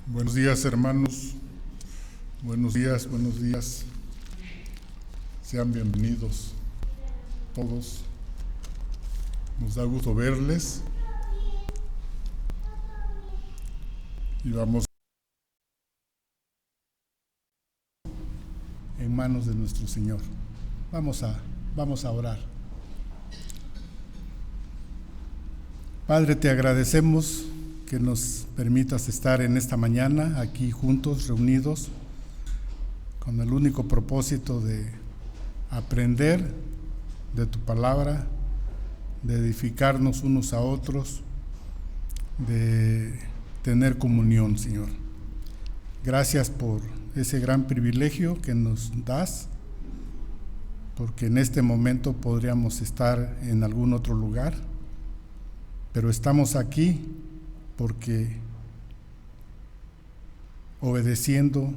Buenos días, hermanos. Buenos días, buenos días. Sean bienvenidos todos. Nos da gusto verles. Y vamos en manos de nuestro Señor. Vamos a orar. Padre, te agradecemos que nos permitas estar en esta mañana aquí juntos, reunidos, con el único propósito de aprender de tu palabra, de edificarnos unos a otros, de tener comunión, Señor. Gracias por ese gran privilegio que nos das, porque en este momento podríamos estar en algún otro lugar, pero estamos aquí porque obedeciendo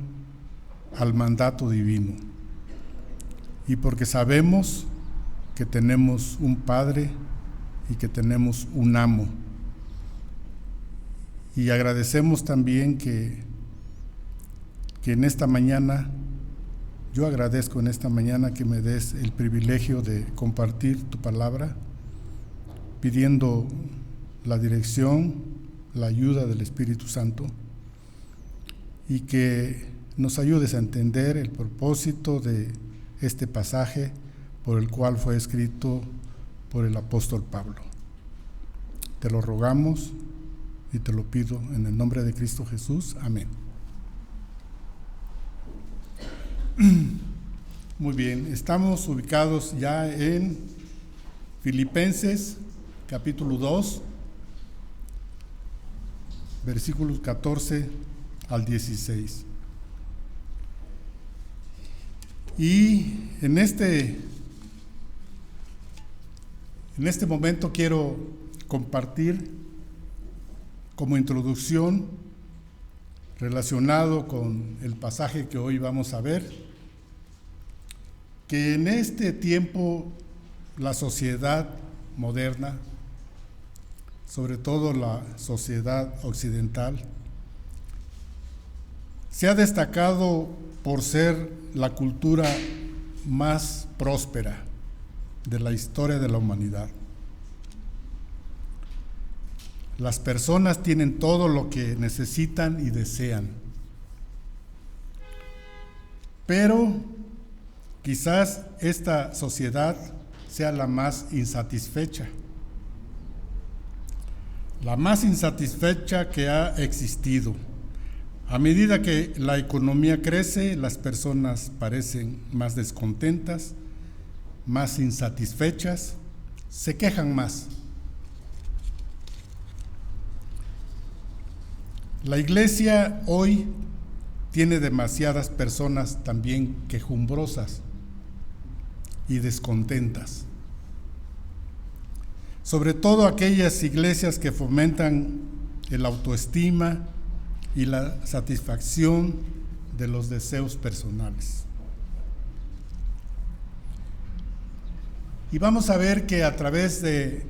al mandato divino y porque sabemos que tenemos un Padre y que tenemos un amo. Y agradecemos también que en esta mañana, yo agradezco en esta mañana que me des el privilegio de compartir tu palabra, pidiendo la dirección, la ayuda del Espíritu Santo, y que nos ayudes a entender el propósito de este pasaje por el cual fue escrito por el apóstol Pablo. Te lo rogamos y te lo pido en el nombre de Cristo Jesús. Amén. Muy bien, estamos ubicados ya en Filipenses capítulo 2, versículos 14 al 16. Y en este momento quiero compartir como introducción relacionado con el pasaje que hoy vamos a ver, que en este tiempo la sociedad moderna, sobre todo la sociedad occidental, se ha destacado por ser la cultura más próspera de la historia de la humanidad. Las personas tienen todo lo que necesitan y desean, pero quizás esta sociedad sea la más insatisfecha que ha existido. A medida que la economía crece, las personas parecen más descontentas, más insatisfechas, se quejan más. La iglesia hoy tiene demasiadas personas también quejumbrosas y descontentas. Sobre todo aquellas iglesias que fomentan el autoestima y la satisfacción de los deseos personales. Y vamos a ver que a través de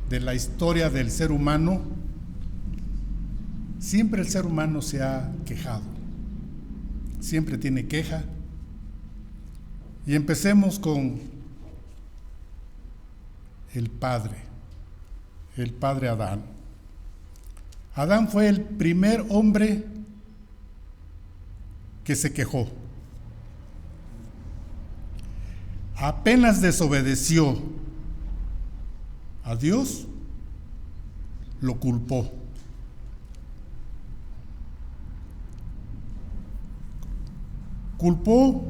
la historia del ser humano, siempre el ser humano se ha quejado, siempre tiene queja. Y empecemos con el padre Adán. Adán fue el primer hombre que se quejó. Apenas desobedeció a Dios, lo culpó. Culpó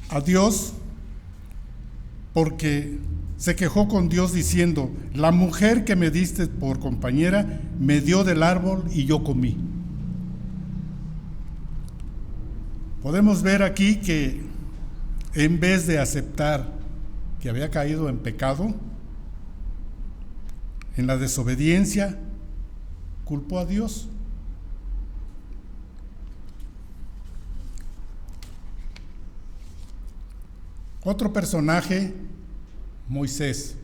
a Dios porque se quejó con Dios diciendo: la mujer que me diste por compañera me dio del árbol y yo comí. Podemos ver aquí que en vez de aceptar que había caído en pecado, en la desobediencia, culpó a Dios. Otro personaje, Moisés.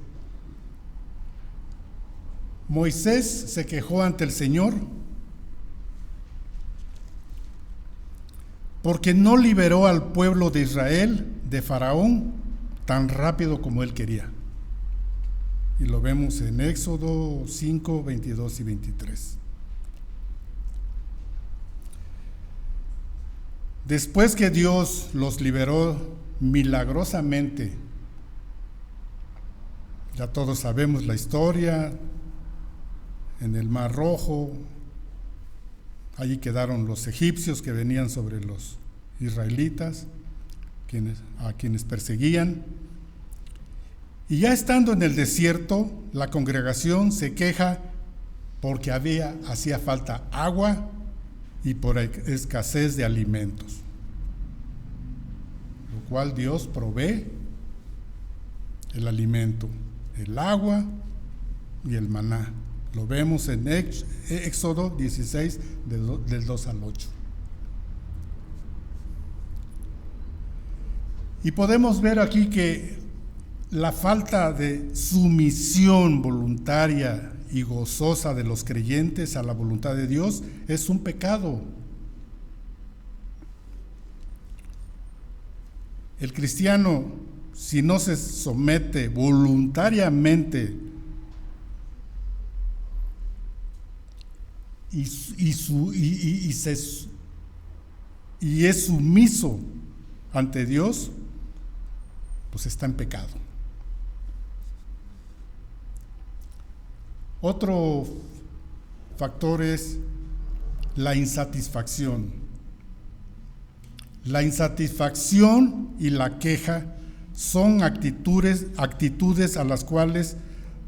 Moisés se quejó ante el Señor porque no liberó al pueblo de Israel de Faraón tan rápido como él quería. Y lo vemos en Éxodo 5, 22 y 23. Después que Dios los liberó milagrosamente, ya todos sabemos la historia, en el Mar Rojo, allí quedaron los egipcios que venían sobre los israelitas, a quienes perseguían. Y ya estando en el desierto, la congregación se queja porque hacía falta agua y por escasez de alimentos, lo cual Dios provee el alimento, el agua y el maná. Lo vemos en Éxodo 16, del 2 al 8. Y podemos ver aquí que la falta de sumisión voluntaria y gozosa de los creyentes a la voluntad de Dios es un pecado. El cristiano, si no se somete voluntariamente y es sumiso ante Dios, pues está en pecado. Otro factor es la insatisfacción. La insatisfacción y la queja son actitudes a las cuales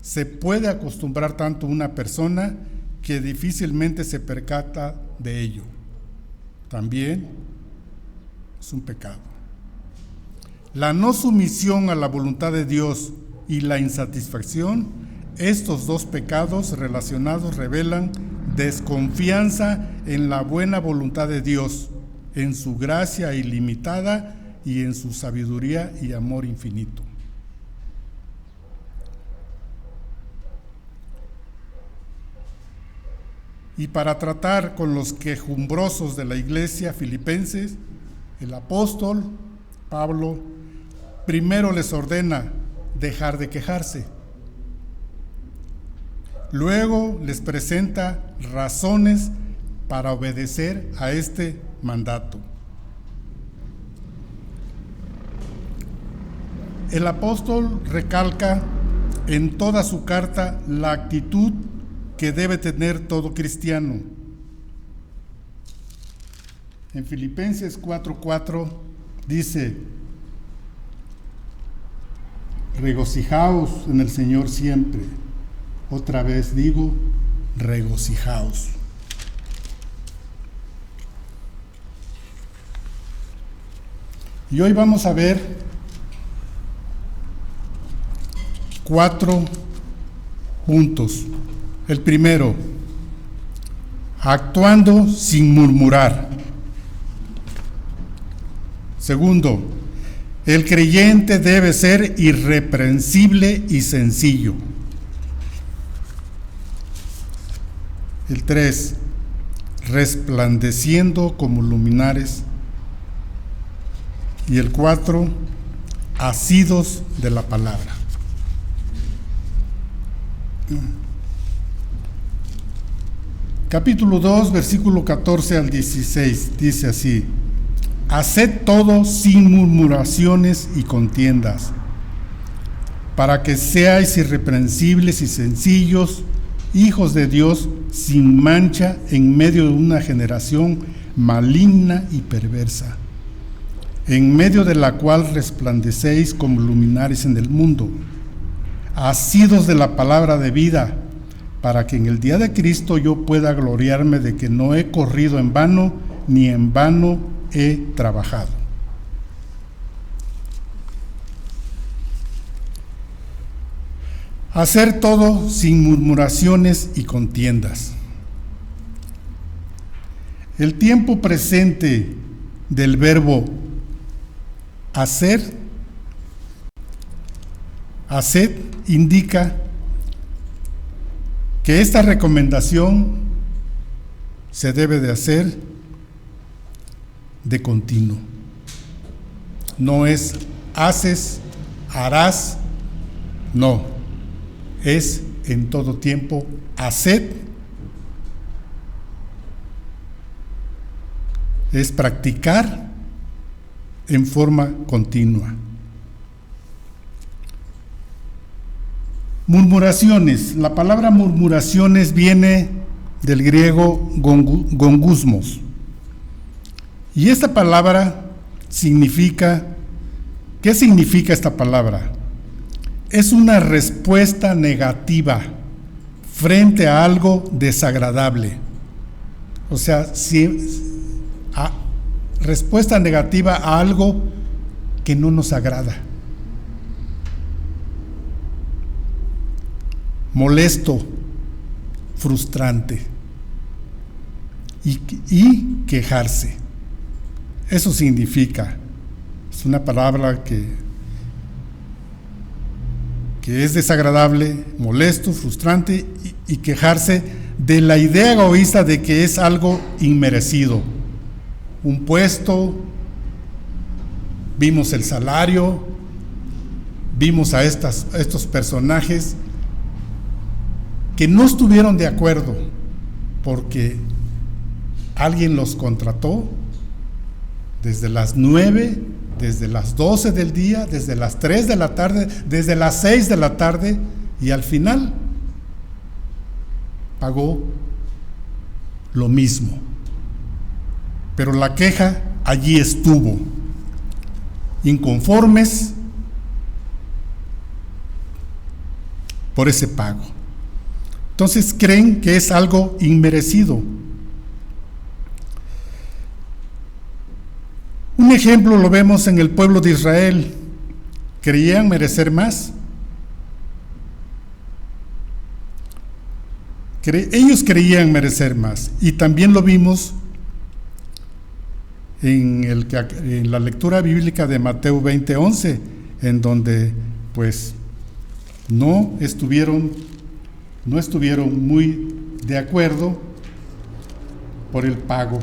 se puede acostumbrar tanto una persona que difícilmente se percata de ello. También es un pecado. La no sumisión a la voluntad de Dios y la insatisfacción, estos dos pecados relacionados revelan desconfianza en la buena voluntad de Dios, en su gracia ilimitada y en su sabiduría y amor infinito. Y para tratar con los quejumbrosos de la iglesia filipenses, el apóstol Pablo primero les ordena dejar de quejarse. Luego les presenta razones para obedecer a este mandato. El apóstol recalca en toda su carta la actitud que debe tener todo cristiano. En Filipenses 4:4 dice: regocijaos en el Señor siempre. Otra vez digo, regocijaos. Y hoy vamos a ver 4 puntos. El primero, actuando sin murmurar. Segundo, el creyente debe ser irreprensible y sencillo. El 3, resplandeciendo como luminares. Y el 4, asidos de la palabra. Capítulo 2, versículo 14 al 16, dice así: haced todo sin murmuraciones y contiendas, para que seáis irreprensibles y sencillos, hijos de Dios, sin mancha, en medio de una generación maligna y perversa, en medio de la cual resplandecéis como luminares en el mundo, asidos de la palabra de vida, para que en el día de Cristo yo pueda gloriarme de que no he corrido en vano, ni en vano he trabajado. Hacer todo sin murmuraciones y contiendas. El tiempo presente del verbo hacer haced indica que esta recomendación se debe de hacer de continuo. No es haces, harás, no, es en todo tiempo haced, es practicar en forma continua. Murmuraciones. La palabra murmuraciones viene del griego gongusmos. Y esta palabra significa, ¿qué significa esta palabra? Es una respuesta negativa frente a algo desagradable. O sea, respuesta negativa a algo que no nos agrada. Molesto, frustrante y quejarse. Eso significa, es una palabra que es desagradable, molesto, frustrante y quejarse de la idea egoísta de que es algo inmerecido. Un puesto, vimos el salario, vimos a estos personajes que no estuvieron de acuerdo porque alguien los contrató desde las 9, desde las 12 del día, desde las 3 de la tarde, desde las 6 de la tarde, y al final pagó lo mismo. Pero la queja allí estuvo, inconformes por ese pago. Entonces creen que es algo inmerecido. Un ejemplo lo vemos en el pueblo de Israel. ¿Creían merecer más? Ellos creían merecer más. Y también lo vimos en la lectura bíblica de Mateo 20:11, en donde pues no estuvieron muy de acuerdo por el pago.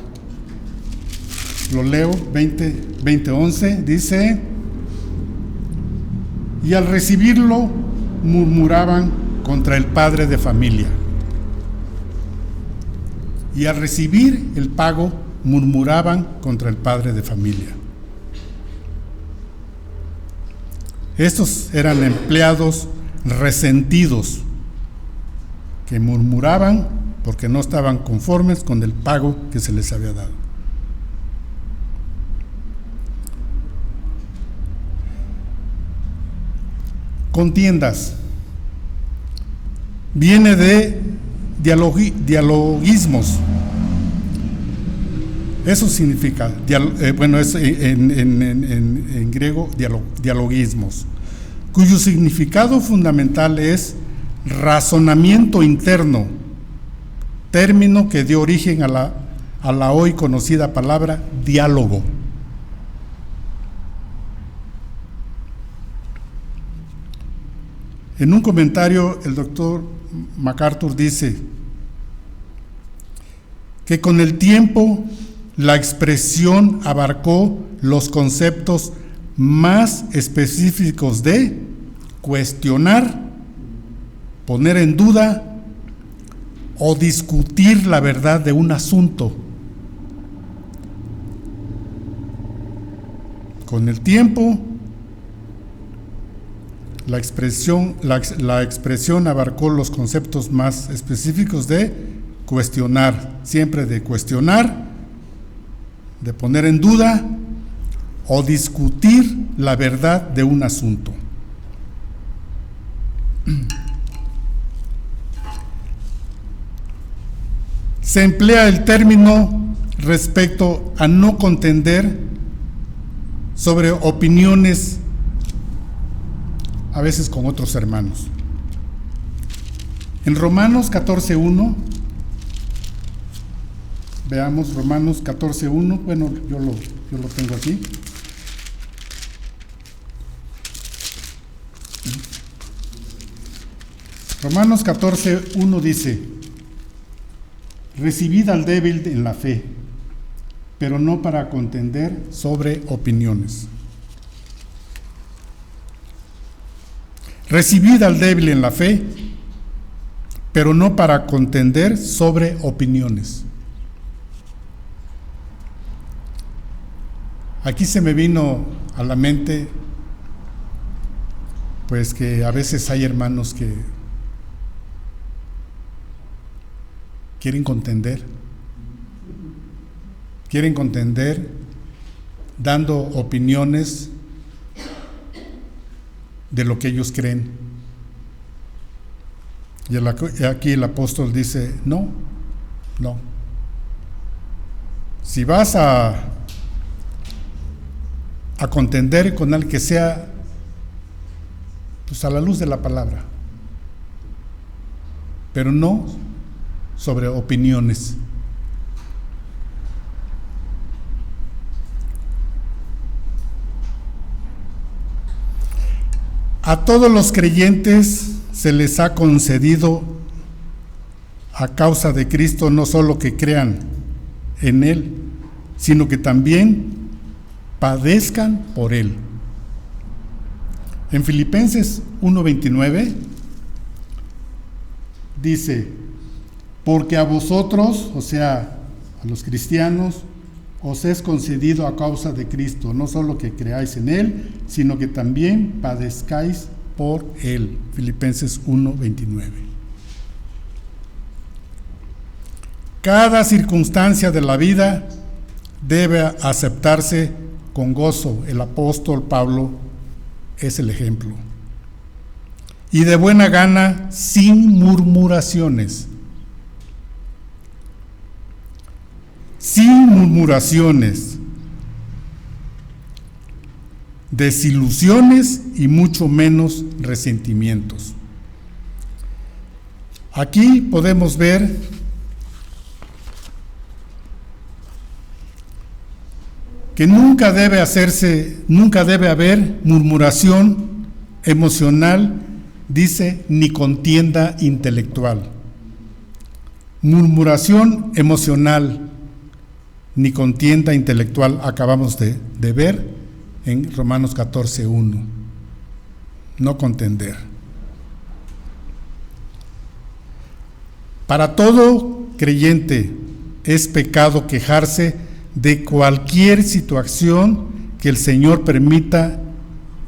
Lo leo, 20:11, dice: y al recibirlo murmuraban contra el padre de familia. Y al recibir el pago murmuraban contra el padre de familia. Estos eran empleados resentidos que murmuraban porque no estaban conformes con el pago que se les había dado. Contiendas. Viene de dialogismos. Eso significa, es en griego dialogismos, cuyo significado fundamental es razonamiento interno, término que dio origen a la hoy conocida palabra diálogo. En un comentario, el doctor MacArthur dice que con el tiempo la expresión abarcó los conceptos más específicos de cuestionar, poner en duda o discutir la verdad de un asunto. Con el tiempo, la expresión abarcó los conceptos más específicos de cuestionar, siempre de cuestionar, de poner en duda o discutir la verdad de un asunto. Se emplea el término respecto a no contender sobre opiniones, a veces con otros hermanos. En Romanos 14:1, veamos Romanos 14:1, bueno, yo lo tengo aquí. Romanos 14:1 dice: recibid al débil en la fe, pero no para contender sobre opiniones. Recibid al débil en la fe, pero no para contender sobre opiniones. Aquí se me vino a la mente, pues, que a veces hay hermanos que quieren contender dando opiniones de lo que ellos creen. Y aquí el apóstol dice: no. Si vas a contender con el que sea, pues a la luz de la palabra, pero no sobre opiniones. A todos los creyentes se les ha concedido, a causa de Cristo, no solo que crean en Él, sino que también padezcan por Él. En Filipenses 1:29 dice: porque a vosotros, o sea, a los cristianos, os es concedido a causa de Cristo, no solo que creáis en Él, sino que también padezcáis por Él. Filipenses 1:29. Cada circunstancia de la vida debe aceptarse con gozo. El apóstol Pablo es el ejemplo. Y de buena gana, sin murmuraciones. Sin murmuraciones, desilusiones y mucho menos resentimientos. Aquí podemos ver que nunca debe haber murmuración emocional, dice, ni contienda intelectual. Murmuración emocional ni contienda intelectual acabamos de ver en Romanos 14:1. No contender. Para todo creyente es pecado quejarse de cualquier situación que el Señor permita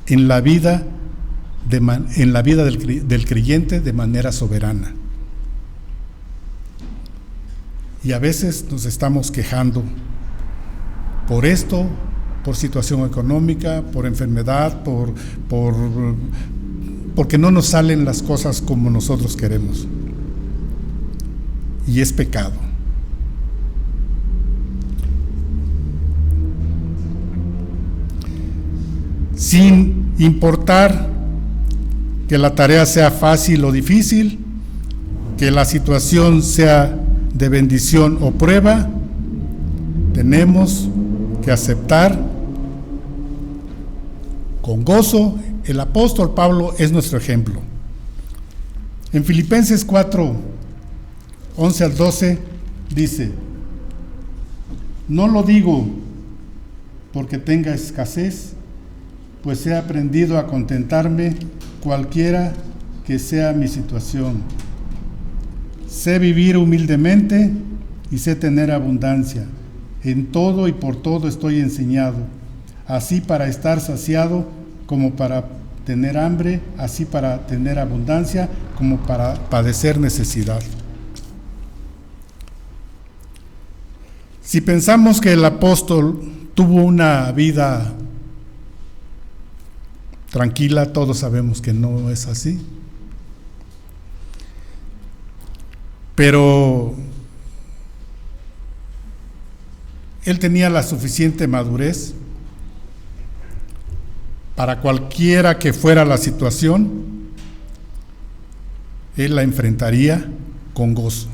en la vida del creyente de manera soberana. Y a veces nos estamos quejando por esto, por situación económica, por enfermedad, porque no nos salen las cosas como nosotros queremos. Y es pecado. Sin importar que la tarea sea fácil o difícil, que la situación sea de bendición o prueba, tenemos que aceptar con gozo. El apóstol Pablo es nuestro ejemplo. En Filipenses 4:11-12 dice: no lo digo porque tenga escasez, pues he aprendido a contentarme cualquiera que sea mi situación. Sé vivir humildemente y sé tener abundancia. En todo y por todo estoy enseñado, así para estar saciado como para tener hambre, así para tener abundancia como para padecer necesidad. Si pensamos que el apóstol tuvo una vida tranquila, todos sabemos que no es así. Pero él tenía la suficiente madurez para cualquiera que fuera la situación, él la enfrentaría con gozo.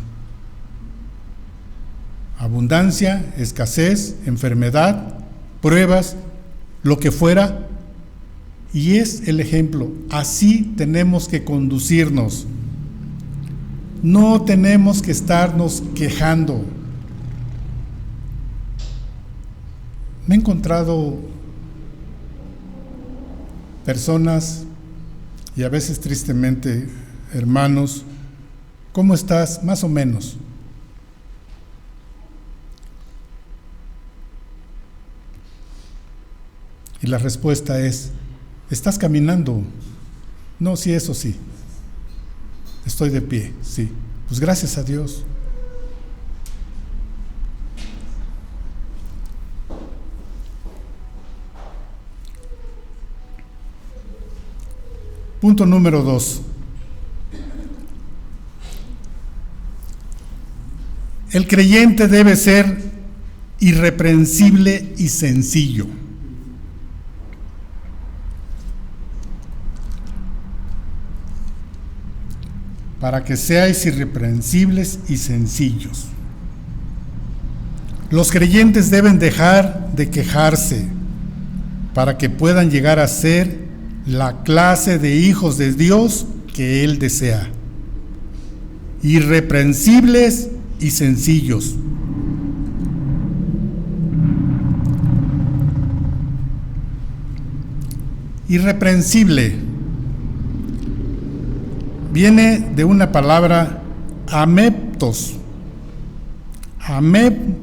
Abundancia, escasez, enfermedad, pruebas, lo que fuera, y es el ejemplo. Así tenemos que conducirnos No tenemos que estarnos quejando. Me he encontrado personas, y a veces tristemente hermanos, ¿cómo estás? Más o menos. Y la respuesta es, ¿estás caminando? No, sí, eso sí. Estoy de pie, sí. Pues gracias a Dios. Punto número 2. El creyente debe ser irreprensible y sencillo. Para que seáis irreprensibles y sencillos. Los creyentes deben dejar de quejarse para que puedan llegar a ser la clase de hijos de Dios que Él desea. Irreprensibles y sencillos. Irreprensible viene de una palabra ameptos.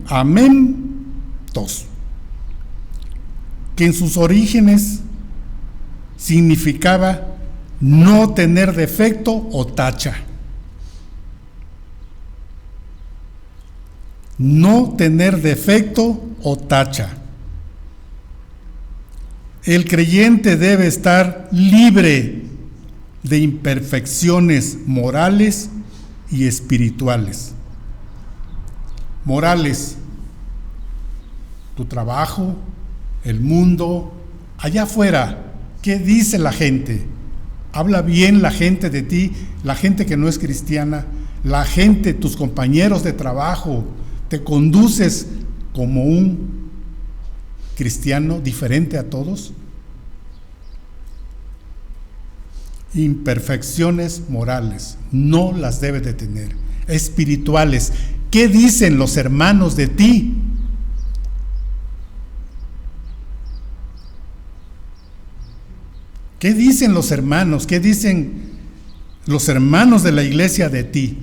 Ameptos, que en sus orígenes significaba no tener defecto o tacha. No tener defecto o tacha. El creyente debe estar libre de imperfecciones morales y espirituales. Morales, tu trabajo, el mundo, allá afuera, ¿qué dice la gente? ¿Habla bien la gente de ti? La gente que no es cristiana, la gente, tus compañeros de trabajo, ¿te conduces como un cristiano diferente a todos? Imperfecciones morales, no las debe de tener. Espirituales, ¿qué dicen los hermanos de ti? ¿Qué dicen los hermanos? ¿Qué dicen los hermanos de la iglesia de ti?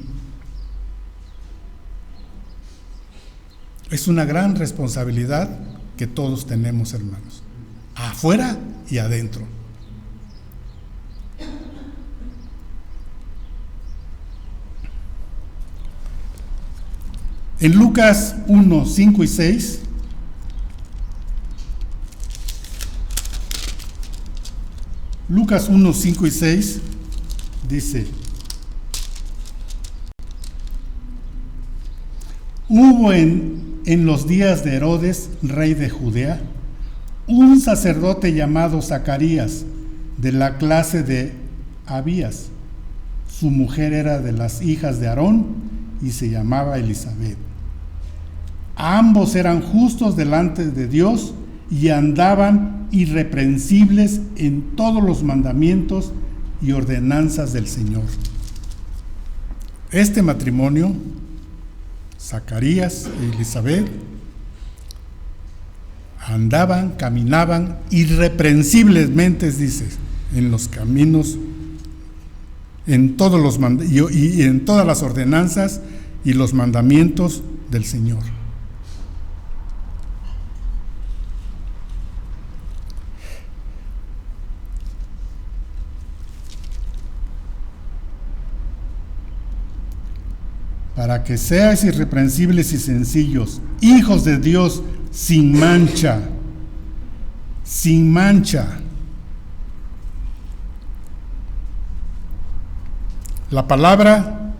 Es una gran responsabilidad que todos tenemos, hermanos, afuera y adentro. En Lucas 1, 5 y 6, Lucas 1, 5 y 6 dice: hubo en los días de Herodes, rey de Judea, un sacerdote llamado Zacarías, de la clase de Abías. Su mujer era de las hijas de Aarón y se llamaba Elizabeth. Ambos eran justos delante de Dios y andaban irreprensibles en todos los mandamientos y ordenanzas del Señor. Este matrimonio, Zacarías y Elizabeth, andaban, caminaban irreprensiblemente, dice, en los caminos, en todos los y en todas las ordenanzas y los mandamientos del Señor. Para que seáis irreprensibles y sencillos, hijos de Dios, sin mancha, sin mancha. La palabra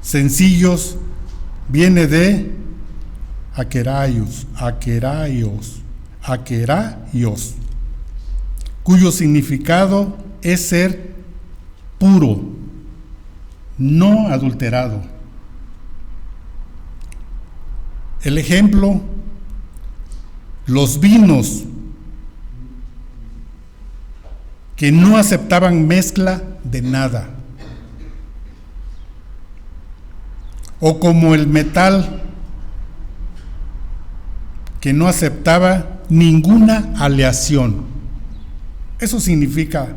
sencillos viene de akeraios, cuyo significado es ser puro, no adulterado. El ejemplo, los vinos que no aceptaban mezcla de nada. o como el metal que no aceptaba ninguna aleación. Eso significa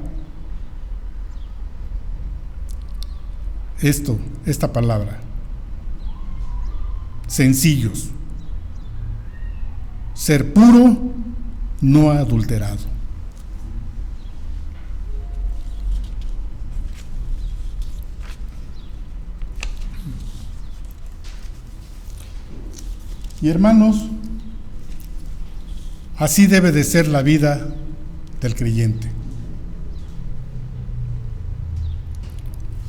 esta palabra. Sencillos. Ser puro, no adulterado. Y hermanos, así debe de ser la vida del creyente.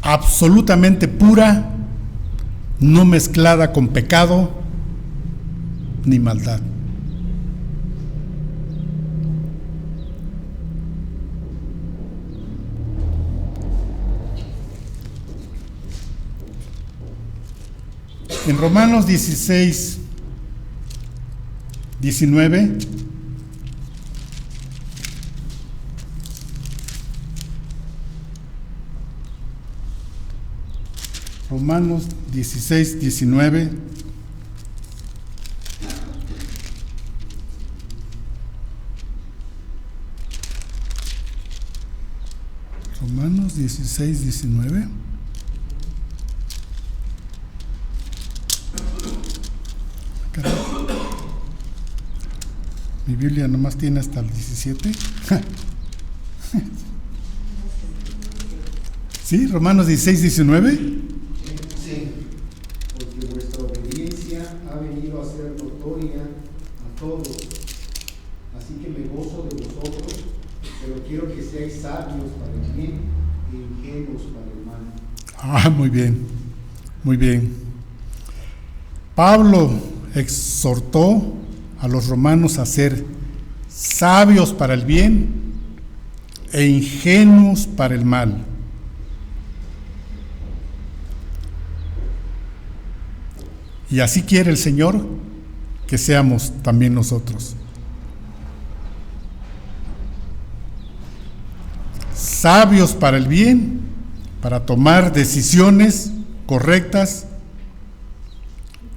Absolutamente pura, no mezclada con pecado ni maldad. En Romanos 16, 19, Romanos 16, 19. Romanos 16, 19. Mi Biblia nomás tiene hasta el 17. ¿Sí? Romanos 16, 19. Sí, porque vuestra obediencia ha venido a ser notoria a todos. Así que me gozo de vosotros, pero quiero que seáis sabios para el bien e ingenuos para el mal. Ah, muy bien, muy bien. Pablo exhortó a los romanos a ser sabios para el bien e ingenuos para el mal. Y así quiere el Señor que seamos también nosotros. Sabios para el bien, para tomar decisiones correctas,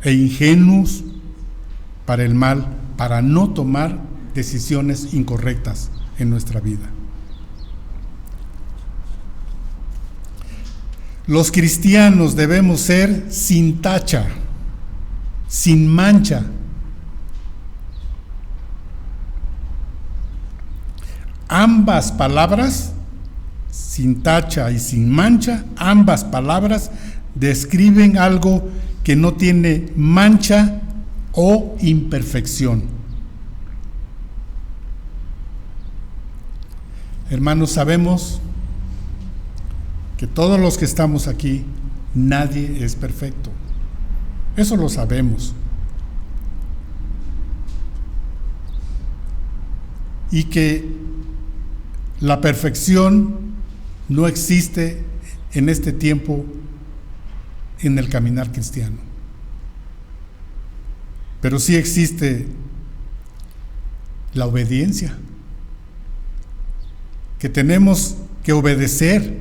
e ingenuos para el mal, para no tomar decisiones incorrectas en nuestra vida. Los cristianos debemos ser sin tacha, sin mancha. Ambas palabras, sin tacha y sin mancha, ambas palabras describen algo que no tiene mancha o imperfección. Hermanos, sabemos que todos los que estamos aquí, nadie es perfecto. Eso lo sabemos. Y que la perfección no existe en este tiempo en el caminar cristiano. Pero sí existe la obediencia, que tenemos que obedecer.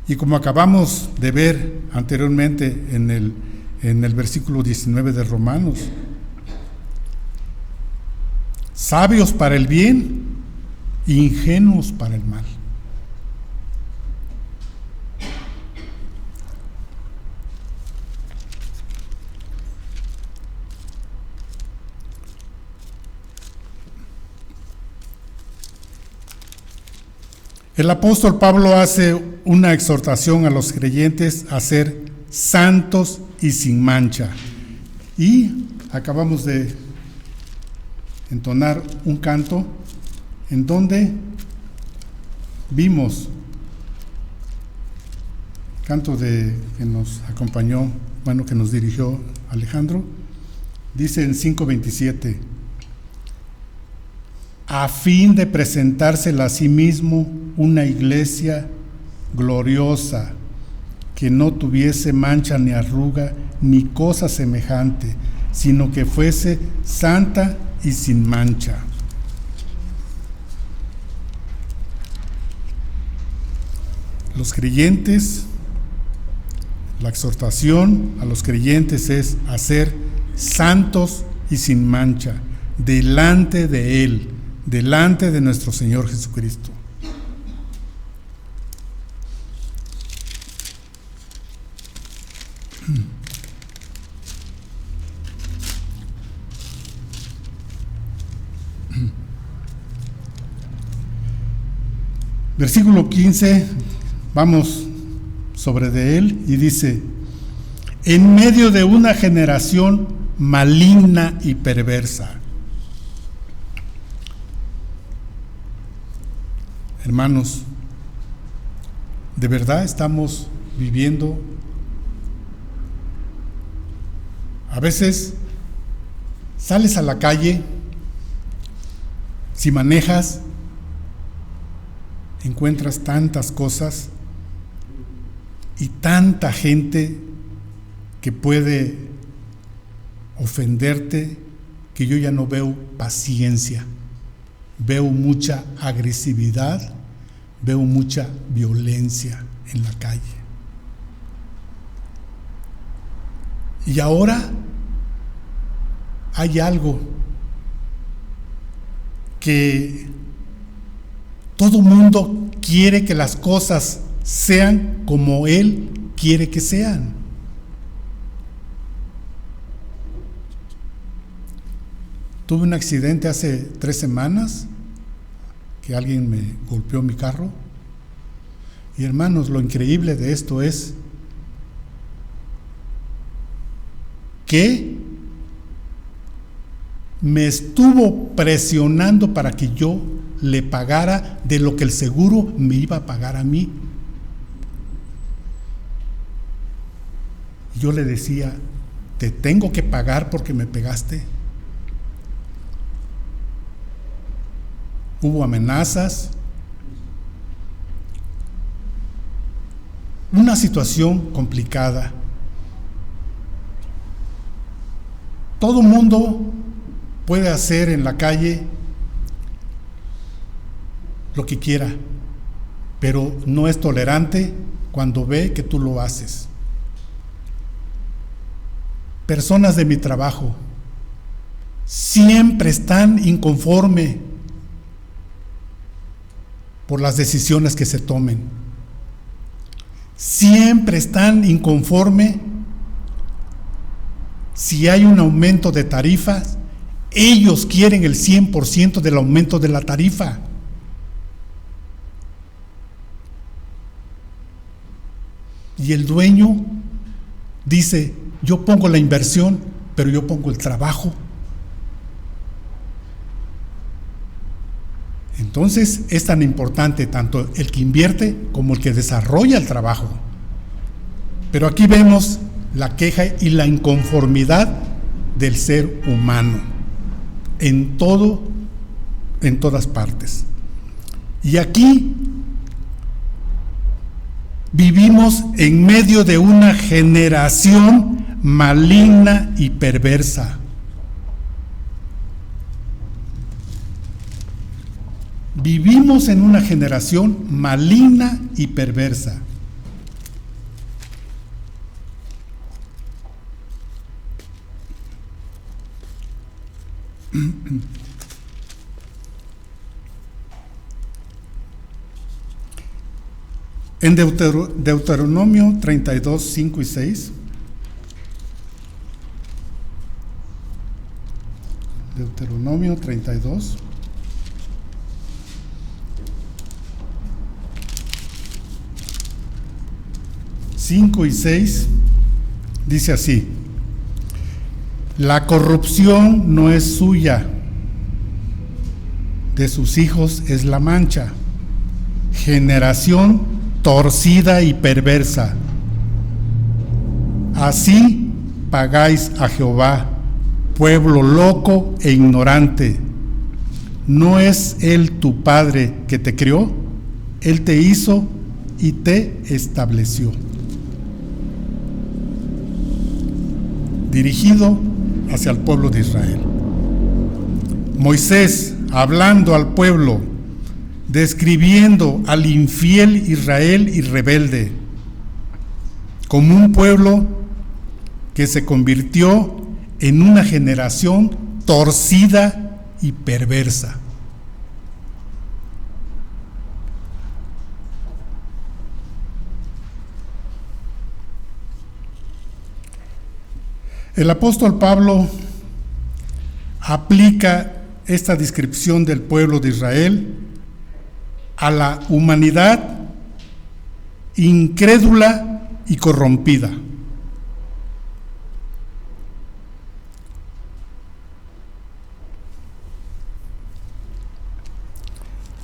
Y como acabamos de ver anteriormente en el versículo 19 de Romanos, sabios para el bien, ingenuos para el mal. El apóstol Pablo hace una exhortación a los creyentes a ser santos y sin mancha. Y acabamos de entonar un canto en donde vimos, canto que nos acompañó, que nos dirigió Alejandro, dice en 5:27, a fin de presentársela a sí mismo una iglesia gloriosa, que no tuviese mancha ni arruga ni cosa semejante, sino que fuese santa y sin mancha. Los creyentes La exhortación a los creyentes es a ser santos y sin mancha, delante de Él, delante de nuestro Señor Jesucristo. Versículo 15, vamos sobre de él y dice: en medio de una generación maligna y perversa. Hermanos, ¿de verdad estamos viviendo? A veces sales a la calle, si manejas, encuentras tantas cosas y tanta gente que puede ofenderte, que yo ya no veo paciencia, veo mucha agresividad, veo mucha violencia en la calle. Y ahora hay algo que todo mundo quiere que las cosas sean como Él quiere que sean. Tuve un accidente hace 3 semanas, que alguien me golpeó mi carro. Y hermanos, lo increíble de esto es que me estuvo presionando para que yo le pagara de lo que el seguro me iba a pagar a mí. Yo le decía: te tengo que pagar porque me pegaste. Hubo amenazas, una situación complicada. Todo mundo puede hacer en la calle lo que quiera, pero no es tolerante cuando ve que tú lo haces. Personas de mi trabajo siempre están inconformes por las decisiones que se tomen. Siempre están inconformes si hay un aumento de tarifas. Ellos quieren el 100% del aumento de la tarifa. Y el dueño dice: yo pongo la inversión, pero yo pongo el trabajo. Entonces es tan importante tanto el que invierte como el que desarrolla el trabajo. Pero aquí vemos la queja y la inconformidad del ser humano en todas partes. Y aquí vivimos en medio de una generación maligna y perversa. Vivimos en una generación maligna y perversa. En Deuteronomio 32, 5 y 6, Deuteronomio 32, 5 y 6, dice así: la corrupción no es suya, de sus hijos es la mancha, generación torcida y perversa. Así pagáis a Jehová, pueblo loco e ignorante. ¿No es Él tu Padre que te crió? Él te hizo y te estableció. Dirigido hacia el pueblo de Israel. Moisés hablando al pueblo, describiendo al infiel Israel y rebelde. como un pueblo que se convirtió en una generación torcida y perversa. El apóstol Pablo aplica esta descripción del pueblo de Israel a la humanidad incrédula y corrompida.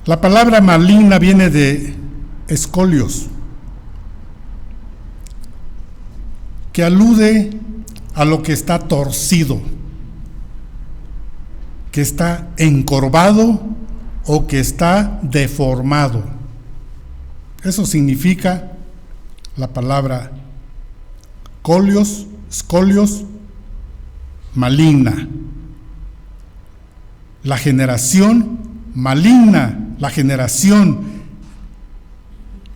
La palabra maligna viene de escolios, que alude a lo que está torcido, que está encorvado o que está deformado. Eso significa la palabra escolios, maligna. La generación maligna, la generación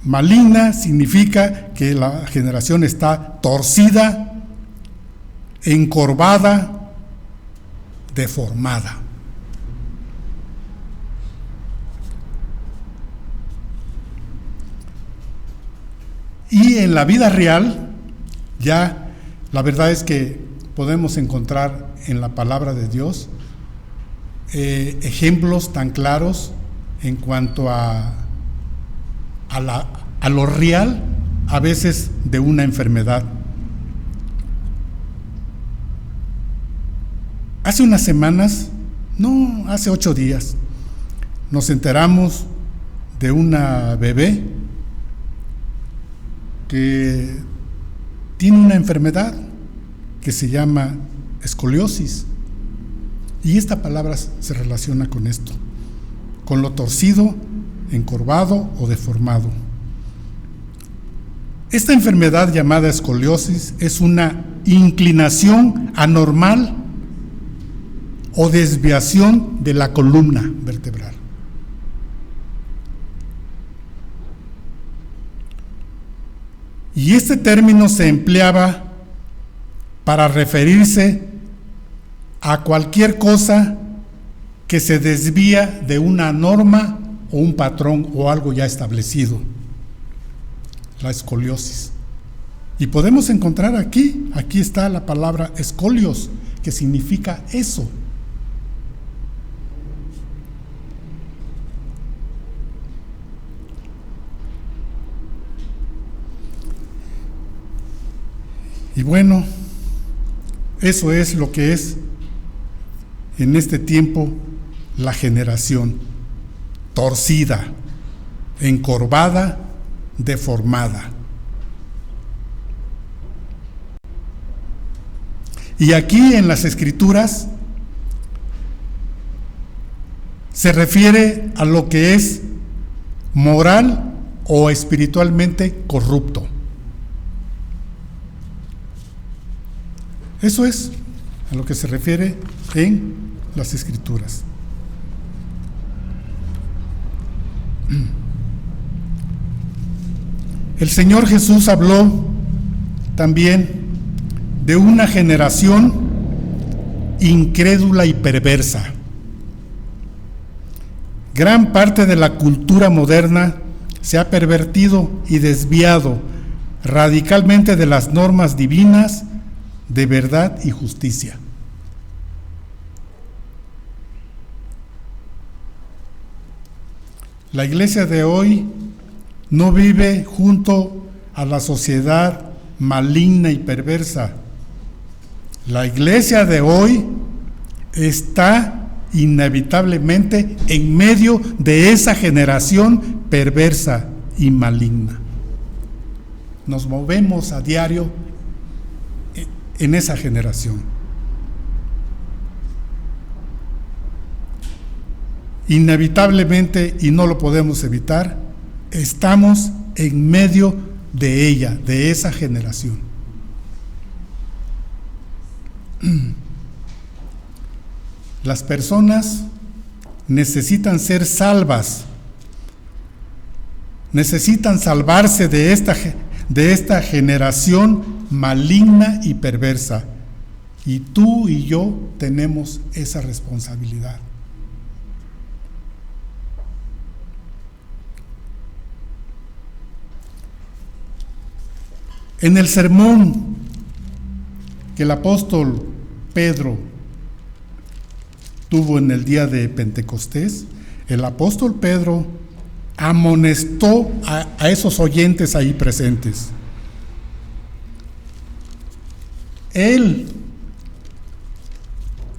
maligna significa que la generación está torcida, encorvada, deformada. Y en la vida real, ya la verdad es que podemos encontrar en la palabra de Dios ejemplos tan claros en cuanto a lo real, a veces de una enfermedad. Hace unas semanas, hace 8 días, nos enteramos de una bebé que tiene una enfermedad que se llama escoliosis. Y esta palabra se relaciona con esto, con lo torcido, encorvado o deformado. Esta enfermedad llamada escoliosis es una inclinación anormal o desviación de la columna vertebral. Y este término se empleaba para referirse a cualquier cosa que se desvía de una norma o un patrón o algo ya establecido, la escoliosis. Y podemos encontrar aquí está la palabra escolios, que significa eso. Y bueno, eso es lo que es en este tiempo la generación torcida, encorvada, deformada. Y aquí en las Escrituras se refiere a lo que es moral o espiritualmente corrupto. Eso es a lo que se refiere en las Escrituras. El Señor Jesús habló también de una generación incrédula y perversa. Gran parte de la cultura moderna se ha pervertido y desviado radicalmente de las normas divinas de verdad y justicia. La iglesia de hoy no vive junto a la sociedad maligna y perversa. La iglesia de hoy está inevitablemente en medio de esa generación perversa y maligna. Nos movemos a diario en esa generación. Inevitablemente, y no lo podemos evitar, estamos en medio de ella, de esa generación. Las personas necesitan ser salvas, necesitan salvarse de de esta generación maligna y perversa. Y tú y yo tenemos esa responsabilidad. En el sermón que el apóstol Pedro tuvo en el día de Pentecostés, el apóstol Pedro amonestó a esos oyentes ahí presentes. Él,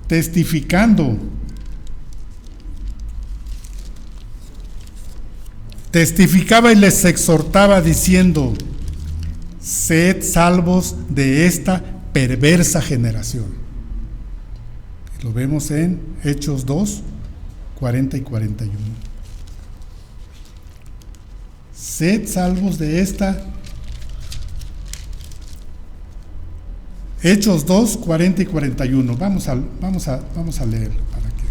testificaba y les exhortaba diciendo: sed salvos de esta perversa generación. Lo vemos en Hechos 2, 40 y 41. Sed salvos de esta. Hechos 2, 40 y 41. Vamos a leerlo para que.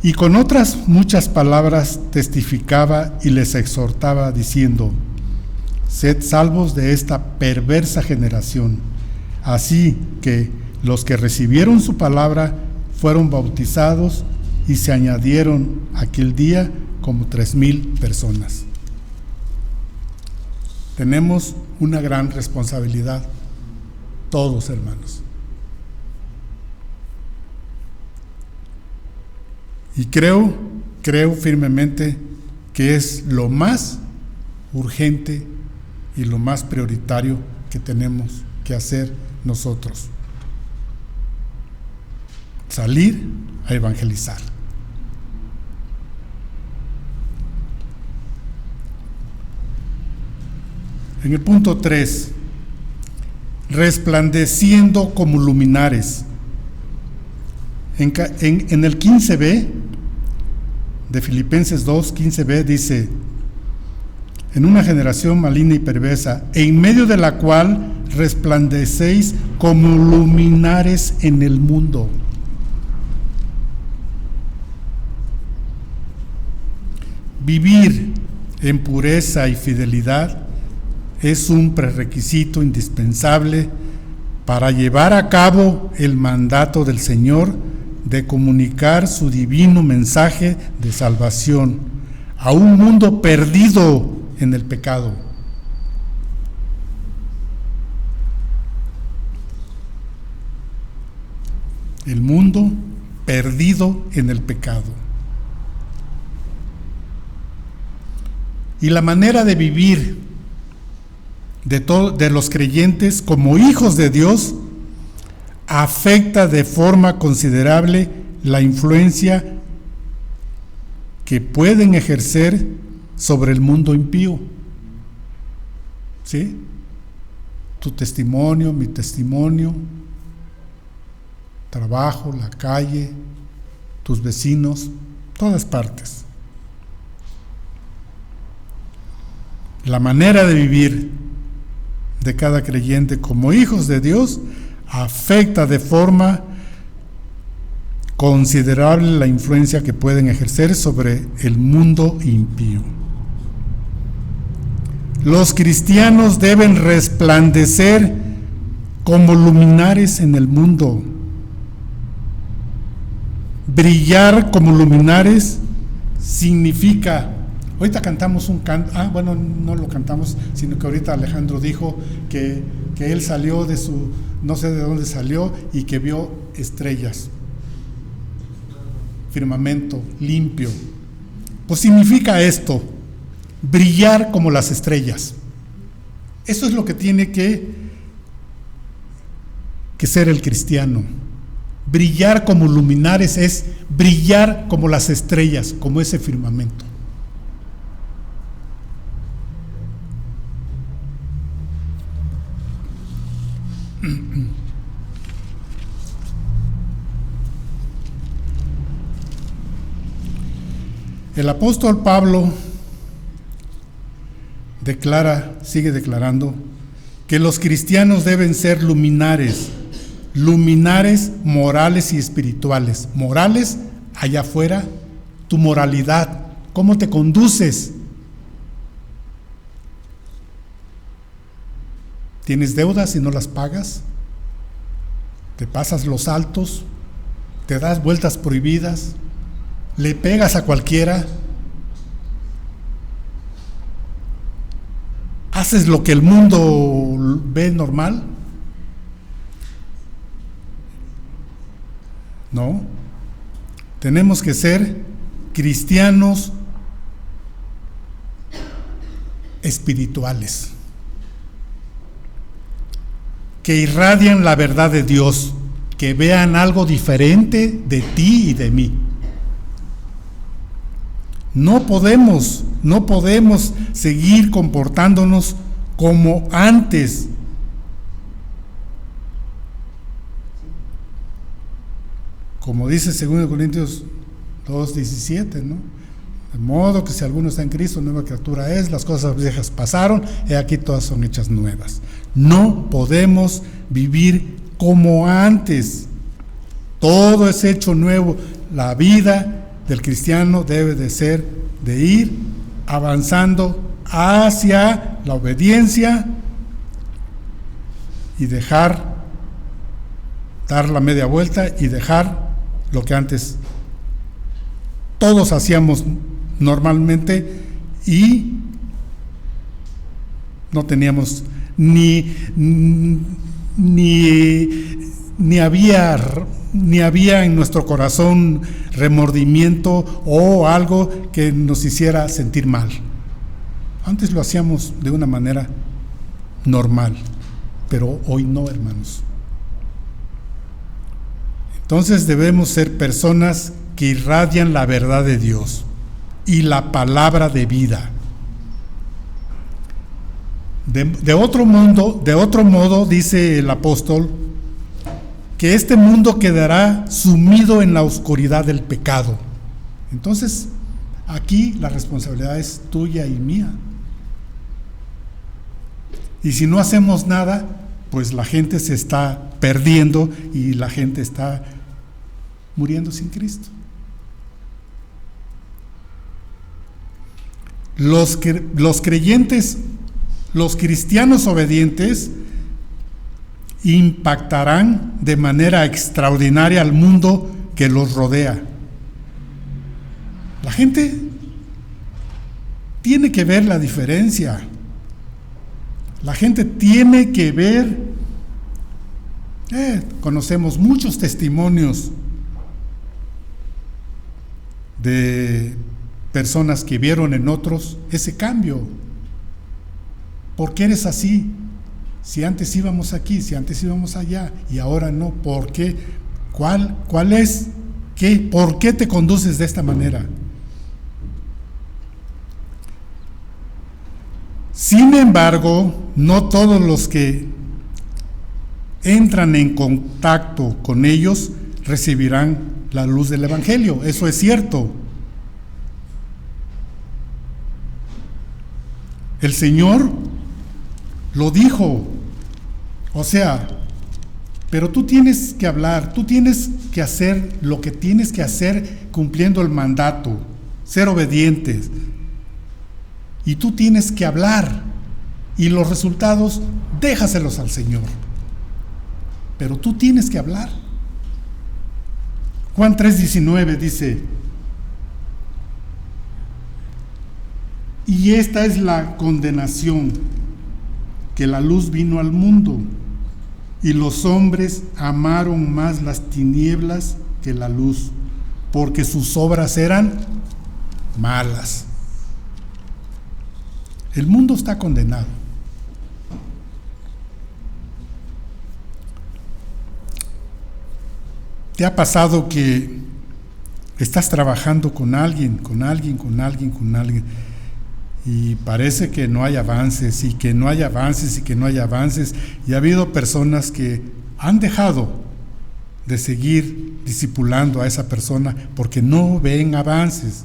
Y con otras muchas palabras testificaba y les exhortaba diciendo: sed salvos de esta perversa generación. Así que los que recibieron su palabra fueron bautizados y se añadieron aquel día como 3,000 personas. Tenemos una gran responsabilidad, todos, hermanos. Y creo firmemente que es lo más urgente y lo más prioritario que tenemos que hacer nosotros. Salir a evangelizar. En el punto 3, resplandeciendo como luminares. En el 15b de Filipenses 2, 15b dice: en una generación maligna y perversa, en medio de la cual resplandecéis como luminares en el mundo. Vivir en pureza y fidelidad es un prerequisito indispensable para llevar a cabo el mandato del Señor de comunicar su divino mensaje de salvación a un mundo perdido en el pecado. El mundo perdido en el pecado. Y la manera de vivir de los creyentes como hijos de Dios afecta de forma considerable la influencia que pueden ejercer sobre el mundo impío. ¿Sí? Tu testimonio, mi testimonio, trabajo, la calle, tus vecinos, todas partes. La manera de vivir de cada creyente como hijos de Dios afecta de forma considerable la influencia que pueden ejercer sobre el mundo impío. Los cristianos deben resplandecer como luminares en el mundo. Brillar como luminares significa... Ahorita cantamos un canto, bueno, no lo cantamos, sino que ahorita Alejandro dijo que él salió de su, no sé de dónde salió, y que vio estrellas, firmamento limpio. Pues significa esto, brillar como las estrellas. Eso es lo que tiene que ser el cristiano. Brillar como luminares es brillar como las estrellas, como ese firmamento. El apóstol Pablo sigue declarando que los cristianos deben ser luminares luminares morales y espirituales. Morales, allá afuera, tu moralidad, cómo te conduces. ¿Tienes deudas y no las pagas? ¿Te pasas los altos? ¿Te das vueltas prohibidas? ¿Le pegas a cualquiera? ¿Haces lo que el mundo ve normal? No. Tenemos que ser cristianos espirituales, que irradian la verdad de Dios, que vean algo diferente de ti y de mí. No podemos seguir comportándonos como antes. Como dice 2 Corintios 2:17, ¿no? De modo que si alguno está en Cristo, nueva criatura es, las cosas viejas pasaron, y aquí todas son hechas nuevas. No podemos vivir como antes. Todo es hecho nuevo. La vida del cristiano debe de ser de ir avanzando hacia la obediencia y dar la media vuelta y dejar lo que antes todos hacíamos normalmente y no teníamos ni había en nuestro corazón remordimiento o algo que nos hiciera sentir mal. Antes lo hacíamos de una manera normal, pero hoy no, hermanos. Entonces debemos ser personas que irradian la verdad de Dios y la palabra de vida. De otro modo, dice el apóstol, que este mundo quedará sumido en la oscuridad del pecado. Entonces, aquí la responsabilidad es tuya y mía. Y si no hacemos nada, pues la gente se está perdiendo y la gente está muriendo sin Cristo. Los creyentes, los cristianos obedientes, impactarán de manera extraordinaria al mundo que los rodea. La gente tiene que ver la diferencia. La gente tiene que ver. Conocemos muchos testimonios de personas que vieron en otros ese cambio. ¿Por qué eres así? Si antes íbamos aquí, si antes íbamos allá y ahora no, ¿por qué? ¿Cuál es? ¿Qué? ¿Por qué te conduces de esta manera? Sin embargo, no todos los que entran en contacto con ellos recibirán la luz del Evangelio. Eso es cierto. El Señor lo dijo. O sea, pero tú tienes que hablar, tú tienes que hacer lo que tienes que hacer cumpliendo el mandato, ser obedientes. Y tú tienes que hablar. Y los resultados, déjaselos al Señor. Pero tú tienes que hablar. Juan 3:19 dice: y esta es la condenación, que la luz vino al mundo, y los hombres amaron más las tinieblas que la luz, porque sus obras eran malas. El mundo está condenado. ¿Te ha pasado que estás trabajando con alguien, y parece que no hay avances, y que no hay avances, y que no hay avances? Y ha habido personas que han dejado de seguir discipulando a esa persona porque no ven avances.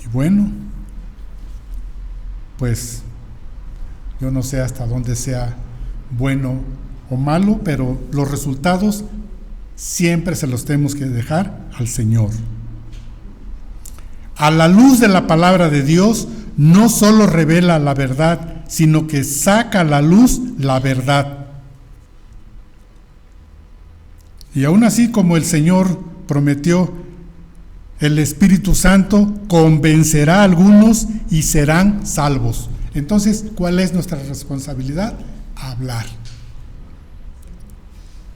Y bueno, pues yo no sé hasta dónde sea bueno o malo, pero los resultados siempre se los tenemos que dejar al Señor. A la luz de la palabra de Dios, no solo revela la verdad, sino que saca a la luz la verdad. Y aún así, como el Señor prometió, el Espíritu Santo convencerá a algunos y serán salvos. Entonces, ¿cuál es nuestra responsabilidad? Hablar.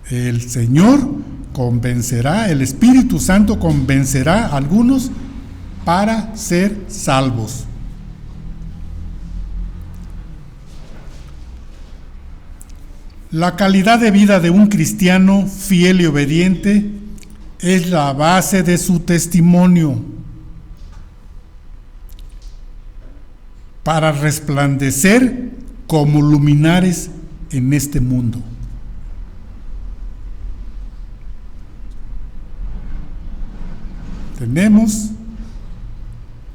El Señor convencerá, el Espíritu Santo convencerá a algunos para ser salvos. La calidad de vida de un cristiano fiel y obediente es la base de su testimonio para resplandecer como luminares en este mundo. Tenemos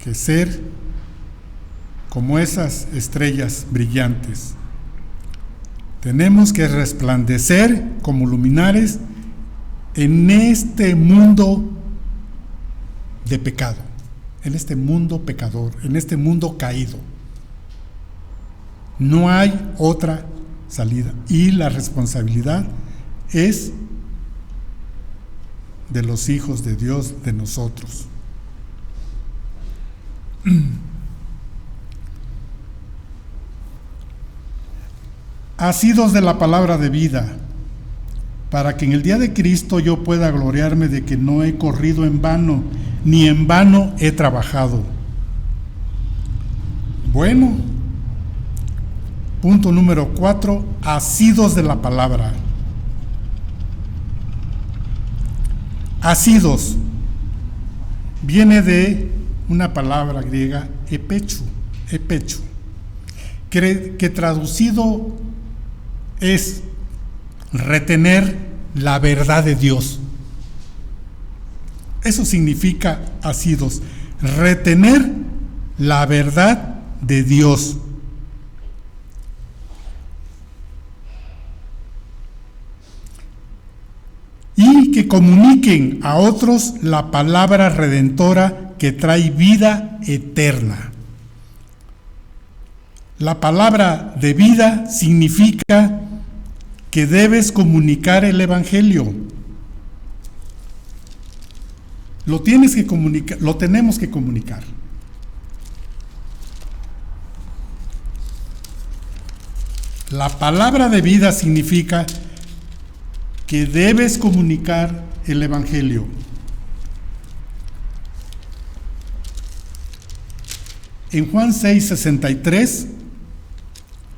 que ser como esas estrellas brillantes. Tenemos que resplandecer como luminares en este mundo de pecado, en este mundo pecador, en este mundo caído. No hay otra salida y la responsabilidad es de los hijos de Dios, de nosotros. Asidos de la palabra de vida, para que en el día de Cristo yo pueda gloriarme de que no he corrido en vano, ni en vano he trabajado. Bueno, punto número 4, asidos de la palabra. Asidos viene de una palabra griega, epechu, que traducido es retener la verdad de Dios. Eso significa asidos, retener la verdad de Dios. Y que comuniquen a otros la palabra redentora que trae vida eterna. La palabra de vida significa que debes comunicar el Evangelio. Lo tienes que comunicar, lo tenemos que comunicar. La palabra de vida significa que debes comunicar el Evangelio. En Juan 6:63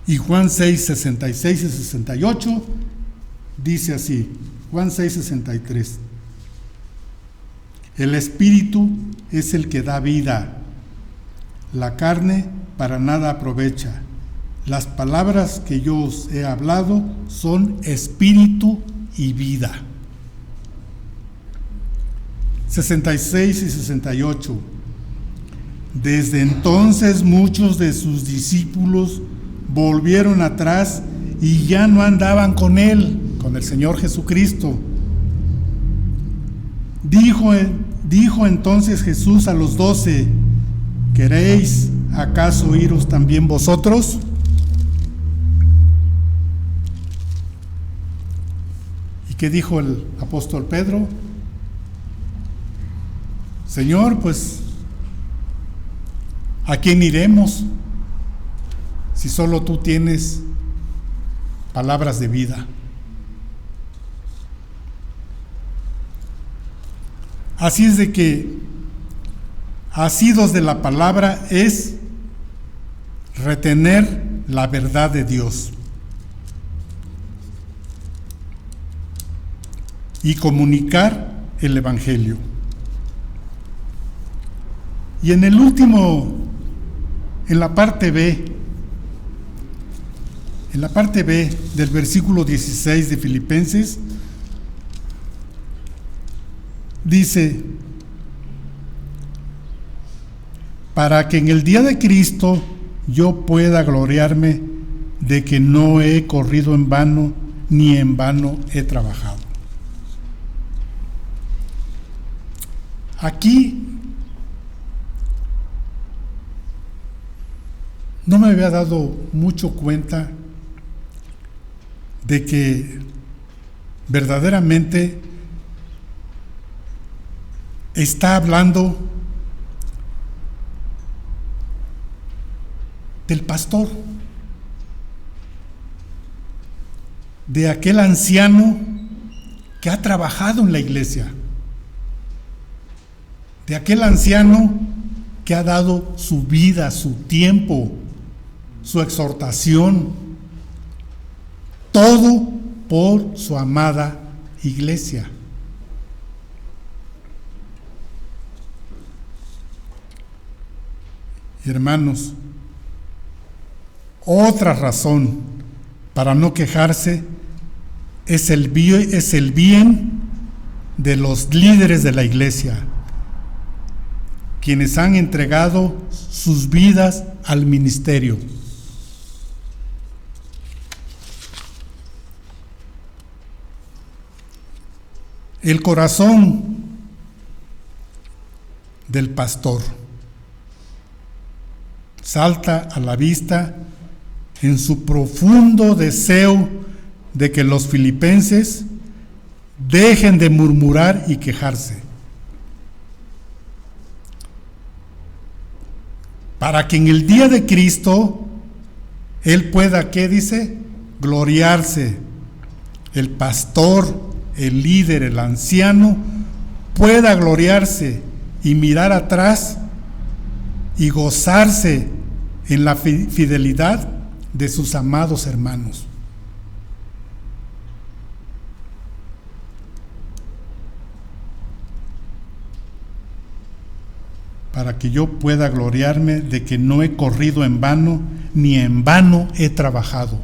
y Juan 6:66 y 68 dice así, Juan 6:63: el Espíritu es el que da vida, la carne para nada aprovecha. Las palabras que yo os he hablado son espíritu y vida. 66 y 68. Desde entonces muchos de sus discípulos volvieron atrás y ya no andaban con él, con el Señor Jesucristo. Dijo entonces Jesús a los 12: ¿queréis acaso iros también vosotros? ¿Y qué dijo el apóstol Pedro? Señor, pues, ¿a quién iremos si solo tú tienes palabras de vida? Así es de que asidos de la palabra es retener la verdad de Dios y comunicar el Evangelio. Y en el último, en la parte B del versículo 16 de Filipenses, dice: para que en el día de Cristo yo pueda gloriarme de que no he corrido en vano, ni en vano he trabajado. Aquí no me había dado mucho cuenta de que verdaderamente está hablando del pastor, de aquel anciano que ha trabajado en la iglesia, de aquel anciano que ha dado su vida, su tiempo, su exhortación, todo por su amada iglesia. Hermanos, otra razón para no quejarse es el bien de los líderes de la iglesia, quienes han entregado sus vidas al ministerio. El corazón del pastor salta a la vista en su profundo deseo de que los filipenses dejen de murmurar y quejarse, para que en el día de Cristo él pueda, ¿qué dice? Gloriarse. El pastor, el líder, el anciano pueda gloriarse y mirar atrás y gozarse en la fidelidad de sus amados hermanos. Para que yo pueda gloriarme de que no he corrido en vano, ni en vano he trabajado.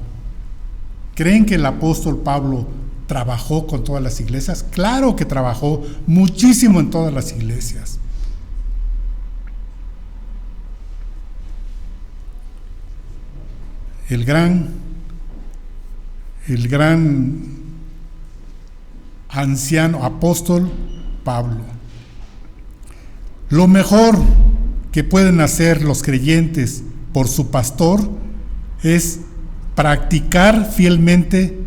¿Creen que el apóstol Pablo trabajó con todas las iglesias? Claro que trabajó muchísimo en todas las iglesias. El gran anciano apóstol Pablo. Lo mejor que pueden hacer los creyentes por su pastor es practicar fielmente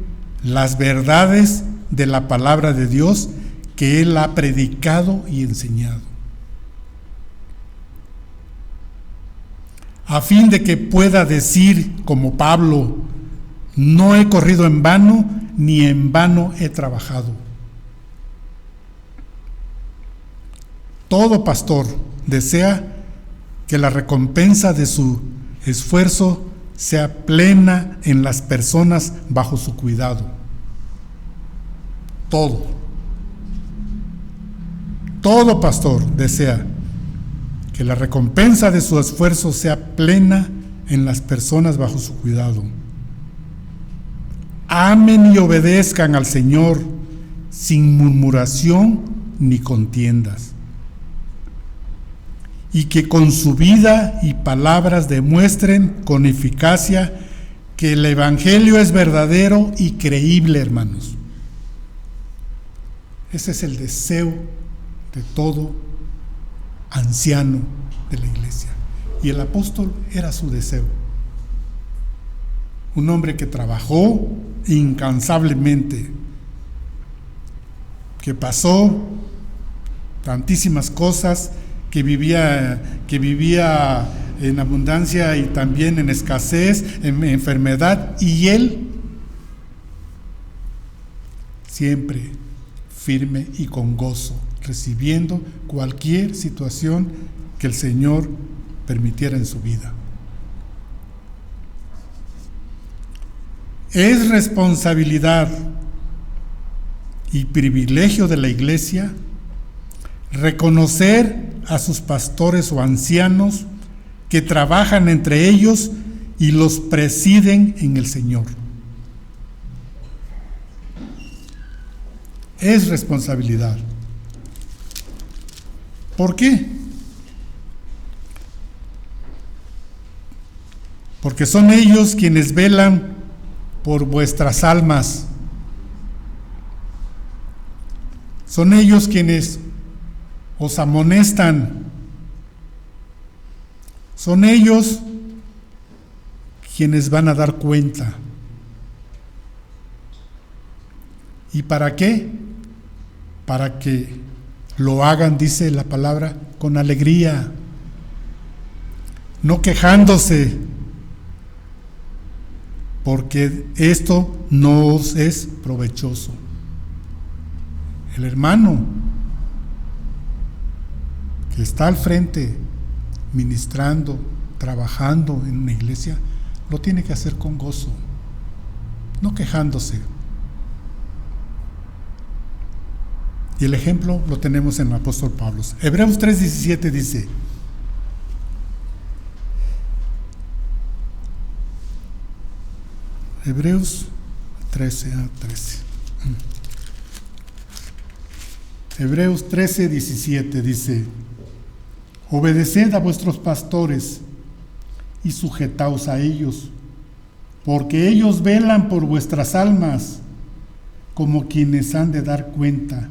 las verdades de la palabra de Dios que él ha predicado y enseñado, a fin de que pueda decir como Pablo: no he corrido en vano, ni en vano he trabajado. Todo pastor desea que la recompensa de su esfuerzo sea plena en las personas bajo su cuidado. Todo pastor desea que la recompensa de su esfuerzo sea plena en las personas bajo su cuidado. Amen y obedezcan al Señor sin murmuración ni contiendas, y que con su vida y palabras demuestren con eficacia que el Evangelio es verdadero y creíble, hermanos. Ese es el deseo de todo anciano de la iglesia. Y el apóstol era su deseo. Un hombre que trabajó incansablemente, que pasó tantísimas cosas, que vivía en abundancia y también en escasez, en enfermedad, y él siempre firme y con gozo, recibiendo cualquier situación que el Señor permitiera en su vida. Es responsabilidad y privilegio de la iglesia reconocer a sus pastores o ancianos que trabajan entre ellos y los presiden en el Señor. Es responsabilidad. ¿Por qué? Porque son ellos quienes velan por vuestras almas Son ellos quienes os amonestan. Son ellos quienes van a dar cuenta. ¿Y para qué? Para que lo hagan, dice la palabra, con alegría, no quejándose, porque esto no os es provechoso. El hermano que está al frente, ministrando, trabajando en una iglesia, lo tiene que hacer con gozo, no quejándose. Y el ejemplo lo tenemos en el apóstol Pablo. Hebreos 3:17 dice: Hebreos 13. Hebreos 13:17 dice: obedeced a vuestros pastores y sujetaos a ellos, porque ellos velan por vuestras almas, como quienes han de dar cuenta,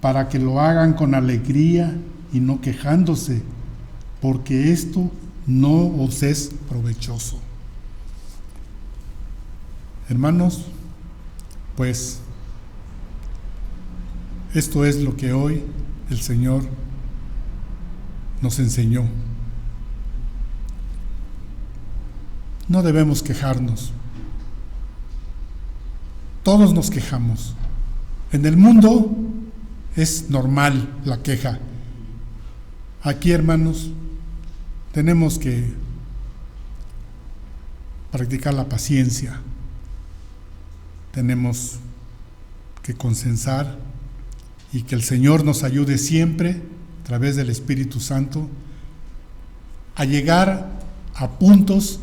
para que lo hagan con alegría y no quejándose, porque esto no os es provechoso. Hermanos, pues esto es lo que hoy el Señor nos enseñó. No debemos quejarnos. Todos nos quejamos. En el mundo es normal la queja. Aquí, hermanos, tenemos que practicar la paciencia. Tenemos que consensar y que el Señor nos ayude siempre, a través del Espíritu Santo, a llegar a puntos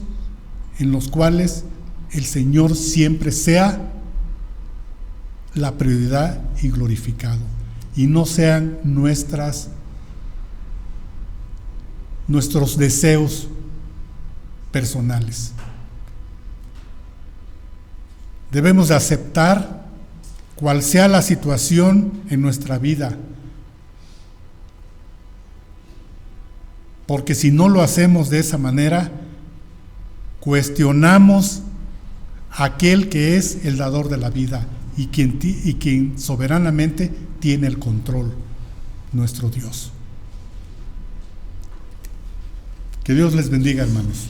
en los cuales el Señor siempre sea la prioridad y glorificado, y no sean nuestros deseos personales. Debemos de aceptar cual sea la situación en nuestra vida, porque si no lo hacemos de esa manera, cuestionamos a aquel que es el dador de la vida y quien soberanamente tiene el control, nuestro Dios. Que Dios les bendiga, hermanos.